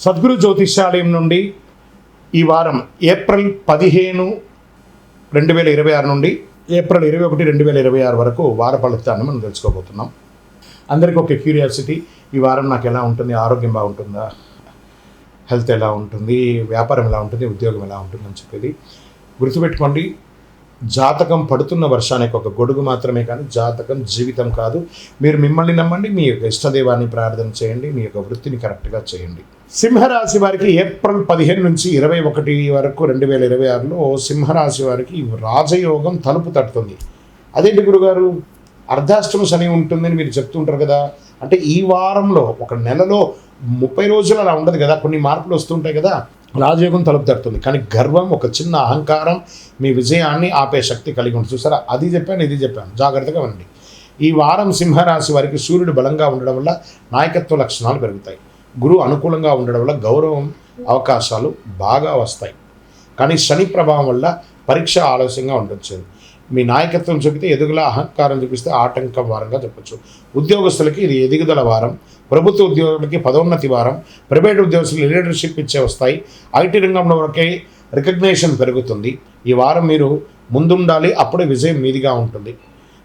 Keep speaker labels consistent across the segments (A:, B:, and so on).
A: సద్గురు జ్యోతిష్యాలయం నుండి ఈ వారం ఏప్రిల్ 15, 2026 నుండి ఏప్రిల్ 21, 2026 వరకు వార ఫలితాన్ని మనం తెలుసుకోబోతున్నాం. అందరికీ ఒక క్యూరియాసిటీ, ఈ వారం నాకు ఎలా ఉంటుంది, ఆరోగ్యం బాగుంటుందా, హెల్త్ ఎలా ఉంటుంది, వ్యాపారం ఎలా ఉంటుంది, ఉద్యోగం ఎలా ఉంటుంది అని చెప్పేది గుర్తుపెట్టుకోండి. జాతకం పడుతున్న వర్షానికి ఒక గొడుగు మాత్రమే, కానీ జాతకం జీవితం కాదు. మీరు మిమ్మల్ని నమ్మండి, మీ యొక్క ఇష్టదైవాన్ని ప్రార్థన చేయండి, మీ యొక్క వృత్తిని కరెక్ట్గా చేయండి. సింహరాశి వారికి ఏప్రిల్ 15 నుంచి 21 వరకు 2026లో సింహరాశి వారికి రాజయోగం తలుపు తట్టుతుంది. అదేంటి గురుగారు, అర్ధాష్టమ శని ఉంటుందని మీరు చెప్తుంటారు కదా, అంటే ఈ వారంలో ఒక నెలలో 30 రోజులు అలా ఉండదు కదా, కొన్ని మార్పులు వస్తుంటాయి కదా. రాజయోగం తలుపు తడుతుంది, కానీ గర్వం, ఒక చిన్న అహంకారం మీ విజయాన్ని ఆపే శక్తి కలిగి ఉంటుంది. చూసారా, అది చెప్పాను, ఇది చెప్పాను, జాగ్రత్తగా ఉండండి. ఈ వారం సింహరాశి వారికి సూర్యుడు బలంగా ఉండడం వల్ల నాయకత్వ లక్షణాలు పెరుగుతాయి. గురువు అనుకూలంగా ఉండడం వల్ల గౌరవం అవకాశాలు బాగా వస్తాయి. కానీ శని ప్రభావం వల్ల పరీక్ష ఆలస్యంగా ఉండొచ్చు. మీ నాయకత్వం చూపితే ఎదుగుల, అహంకారం చూపిస్తే ఆటంకం వారంగా చెప్పచ్చు. ఉద్యోగస్తులకి ఇది ఎదుగుదల వారం, ప్రభుత్వ ఉద్యోగులకి పదోన్నతి వారం, ప్రైవేట్ ఉద్యోగస్తులు లీడర్షిప్ ఇచ్చే వస్తాయి. ఐటీ రంగంలో వరకే రికగ్నేషన్ పెరుగుతుంది. ఈ వారం మీరు ముందుండాలి, అప్పుడే విజయం మీదిగా ఉంటుంది.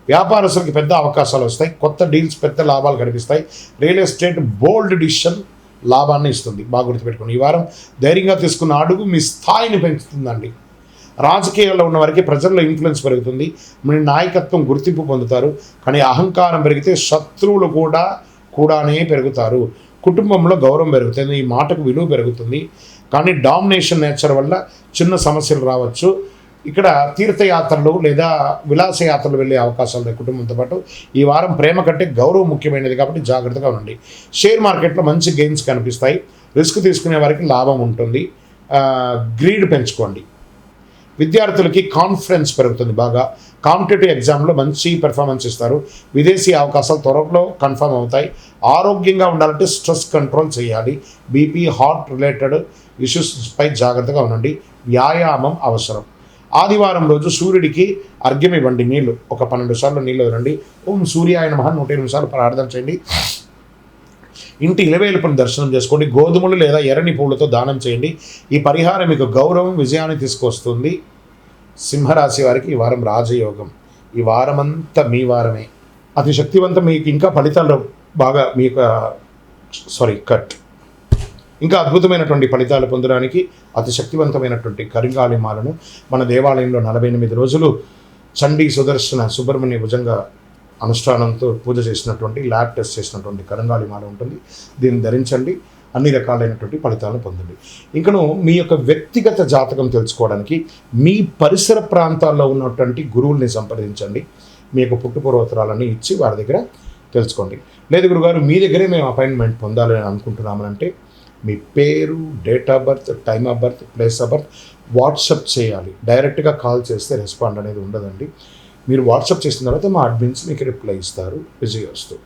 A: వ్యాపారస్తులకి పెద్ద అవకాశాలు వస్తాయి, కొత్త డీల్స్, పెద్ద లాభాలు కనిపిస్తాయి. రియల్ ఎస్టేట్ బోల్డ్ డిసిషన్ లాభాన్ని ఇస్తుంది. బాగా గుర్తుపెట్టుకోండి, ఈ వారం ధైర్యంగా తీసుకున్న అడుగు మీ స్థాయిని పెంచుతుందండి. రాజకీయాల్లో ఉన్న వారికి ప్రజల్లో ఇన్ఫ్లుయెన్స్ పెరుగుతుంది. మీ నాయకత్వం గుర్తింపు పొందుతారు. కానీ అహంకారం పెరిగితే శత్రువులు కూడానే పెరుగుతారు. కుటుంబంలో గౌరవం పెరుగుతుంది, ఈ మాటకు విలువ పెరుగుతుంది. కానీ డామినేషన్ నేచర్ వల్ల చిన్న సమస్యలు రావచ్చు. ఇక్కడ తీర్థయాత్రలు లేదా విలాసయాత్రలు వెళ్ళే అవకాశాలు ఉన్నాయి కుటుంబంతో పాటు. ఈ వారం ప్రేమ కంటే గౌరవం ముఖ్యమైనది, కాబట్టి జాగ్రత్తగా ఉండండి. షేర్ మార్కెట్లో మంచి గెయిన్స్ కనిపిస్తాయి. రిస్క్ తీసుకునే వారికి లాభం ఉంటుంది. గ్రీడ్ పెంచుకోండి. విద్యార్థులకి కాన్ఫిడెన్స్ పెరుగుతుంది. బాగా కాంపిటేటివ్ ఎగ్జామ్లో మంచి పెర్ఫార్మెన్స్ ఇస్తారు. విదేశీ అవకాశాలు త్వరలో కన్ఫర్మ్ అవుతాయి. ఆరోగ్యంగా ఉండాలంటే స్ట్రెస్ కంట్రోల్ చేయాలి. బీపీ, హార్ట్ రిలేటెడ్ ఇష్యూస్పై జాగ్రత్తగా ఉండండి. వ్యాయామం అవసరం. ఆదివారం రోజు సూర్యుడికి అర్ఘ్యం ఇవ్వండి. నీళ్లు ఒక 12 సార్లు నీళ్ళు వదలండి. ఓం సూర్యాయ నమః 108 సార్లు ప్రార్థన చేయండి. ఇంటి ఇలవేలుపుని దర్శనం చేసుకోండి. గోధుమలు లేదా ఎర్రని పువ్వులతో దానం చేయండి. ఈ పరిహారం మీకు గౌరవం, విజయాన్ని తీసుకొస్తుంది. సింహరాశి వారికి ఈ వారం రాజయోగం. ఈ వారమంతా మీ వారమే. అతి శక్తివంతం. మీకు ఇంకా ఫలితాలు బాగా ఇంకా అద్భుతమైనటువంటి ఫలితాలు పొందడానికి అతి శక్తివంతమైనటువంటి కరింగాళి మాలను మన దేవాలయంలో 48 రోజులు చండీ, సుదర్శన, సుబ్రహ్మణ్య భుజంగా అనుష్ఠానంతో పూజ చేసినటువంటి, ల్యాబ్ టెస్ట్ చేసినటువంటి కరంగాళి మాల ఉంటుంది. దీన్ని ధరించండి, అన్ని రకాలైనటువంటి ఫలితాలను పొందండి. ఇంకను మీ యొక్క వ్యక్తిగత జాతకం తెలుసుకోవడానికి మీ పరిసర ప్రాంతాల్లో ఉన్నటువంటి గురువుల్ని సంప్రదించండి. మీ యొక్క పుట్టుపూర్వోత్తరాలన్నీ ఇచ్చి వారి దగ్గర తెలుసుకోండి. లేదు గురుగారు, మీ దగ్గరే మేము అపాయింట్మెంట్ పొందాలని అనుకుంటున్నామనంటే మీ పేరు, date of birth, time of birth, place of birth WhatsApp చేయాలి. డైరెక్ట్గా కాల్ చేస్తే రెస్పాండ్ అనేది ఉండదండి. మీరు వాట్సాప్ చేసిన తర్వాత మా అడ్మిన్స్ మీకు రిప్లై ఇస్తారు. విజయవస్తు.